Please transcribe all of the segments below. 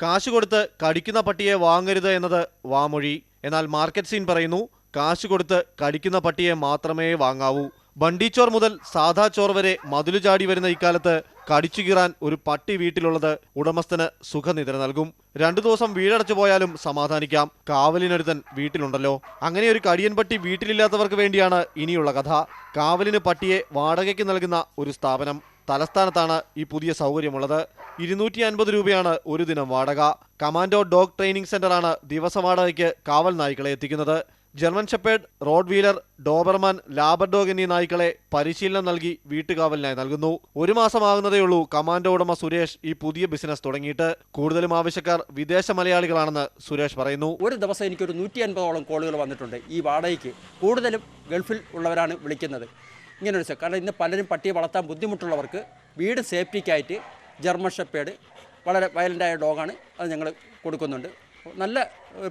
കാശ് കൊടുത്ത് കടിക്കുന്ന പട്ടിയെ വാങ്ങരുത് എന്നത് വാമൊഴി. എന്നാൽ മാർക്കറ്റ് സീൻ പറയുന്നു കാശ് കൊടുത്ത് കടിക്കുന്ന പട്ടിയെ മാത്രമേ വാങ്ങാവൂ. ബണ്ടിച്ചോർ മുതൽ സാധാ ചോർ വരെ മതിലു ചാടി വരുന്ന ഇക്കാലത്ത് കടിച്ചു കീറാൻ ഒരു പട്ടി വീട്ടിലുള്ളത് ഉടമസ്ഥന് സുഖനിദ്ര നൽകും. 2 ദിവസം വീടടച്ചു പോയാലും സമാധാനിക്കാം, കാവലിനൊരുത്തൻ വീട്ടിലുണ്ടല്ലോ. അങ്ങനെ ഒരു കടിയൻ പട്ടി വീട്ടിലില്ലാത്തവർക്ക് വേണ്ടിയാണ് ഇനിയുള്ള കഥ. കാവലിന് പട്ടിയെ വാടകയ്ക്ക് നൽകുന്ന ഒരു സ്ഥാപനം. തലസ്ഥാനത്താണ് ഈ പുതിയ സൗകര്യമുള്ളത്. 250 രൂപയാണ് ഒരു ദിനം വാടക. കമാൻഡോ ഡോഗ് ട്രെയിനിങ് സെന്ററാണ് ദിവസ വാടകയ്ക്ക് കാവൽ നായ്ക്കളെ എത്തിക്കുന്നത്. German shepherd, Rottweiler, Doberman, Labrador എന്നീ നായ്ക്കളെ പരിശീലനം നൽകി വീട്ടുകാവലിനായി നൽകുന്നു. 1 മാസമാകുന്നതേയുള്ളൂ കമാൻഡോ ഉടമ സുരേഷ് ഈ പുതിയ ബിസിനസ് തുടങ്ങിയിട്ട്. കൂടുതലും ആവശ്യക്കാർ വിദേശ മലയാളികളാണെന്ന് സുരേഷ് പറയുന്നു. ഒരു ദിവസം എനിക്കൊരു 150ഓളം കോളുകൾ വന്നിട്ടുണ്ട്. ഈ വാടകയ്ക്ക് കൂടുതലും ഗൾഫിൽ ഉള്ളവരാണ് വിളിക്കുന്നത്. ഇങ്ങനൊരു കാരണം ഇന്ന് പലരും പട്ടിയെ വളർത്താൻ ബുദ്ധിമുട്ടുള്ളവർക്ക് വീട് സേഫ്റ്റിക്കായിട്ട് ജർമ്മൻ ഷെപ്പേർഡ് വളരെ വയലൻ്റായ ഡോഗാണ്, അത് ഞങ്ങൾ കൊടുക്കുന്നുണ്ട്. നല്ല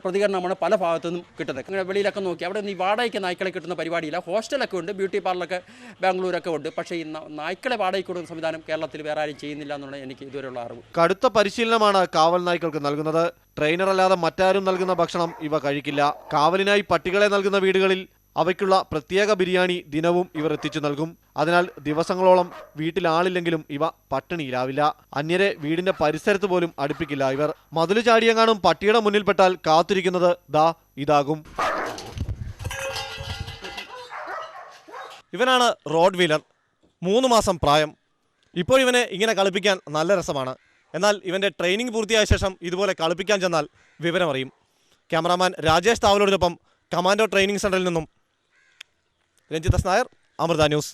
പ്രതികരണമാണ് പല ഭാഗത്തുനിന്നും കിട്ടുന്നത്. അങ്ങനെ വെളിയിലൊക്കെ നോക്കി അവിടെ നിന്ന് ഈ വാടകയ്ക്ക് നായ്ക്കളെ കിട്ടുന്ന പരിപാടിയില്ല. ഹോസ്റ്റലൊക്കെ ഉണ്ട്, ബ്യൂട്ടി പാർലറൊക്കെ ബാംഗ്ലൂരൊക്കെ ഉണ്ട്. പക്ഷേ ഈ നായ്ക്കളെ വാടകയ്ക്ക് കൊടുക്കുന്ന സംവിധാനം കേരളത്തിൽ വേറെ ആരും ചെയ്യുന്നില്ല എന്നുള്ള എനിക്ക് ഇതുവരെയുള്ള അറിവ്. കടുത്ത പരിശീലനമാണ് കാവൽ നായ്ക്കൾക്ക് നൽകുന്നത്. ട്രെയിനർ അല്ലാതെ മറ്റാരും നൽകുന്ന ഭക്ഷണം ഇവ കഴിക്കില്ല. കാവലിനായി പട്ടികളെ നൽകുന്ന വീടുകളിൽ അവയ്ക്കുള്ള പ്രത്യേക ബിരിയാണി ദിനവും ഇവർ എത്തിച്ചു നൽകും. അതിനാൽ ദിവസങ്ങളോളം വീട്ടിൽ ആളില്ലെങ്കിലും ഇവ പട്ടിണിയിലാവില്ല. അന്യരെ വീടിന്റെ പരിസരത്ത് പോലും അടുപ്പിക്കില്ല ഇവർ. മതില് ചാടിയെങ്ങാനും പട്ടിയുടെ മുന്നിൽപ്പെട്ടാൽ കാത്തിരിക്കുന്നത് ഇതാകും. ഇവനാണ് റോഡ് വീലർ, 3 മാസം പ്രായം. ഇപ്പോൾ ഇവനെ ഇങ്ങനെ കളിപ്പിക്കാൻ നല്ല രസമാണ്. എന്നാൽ ഇവന്റെ ട്രെയിനിങ് പൂർത്തിയായ ശേഷം ഇതുപോലെ കളിപ്പിക്കാൻ ചെന്നാൽ വിവരമറിയും. ക്യാമറാമാൻ രാജേഷ് താവലോടിനൊപ്പം കമാൻഡോ ട്രെയിനിങ് സെന്ററിൽ നിന്നും രഞ്ജിത് നായർ, അമൃത ന്യൂസ്.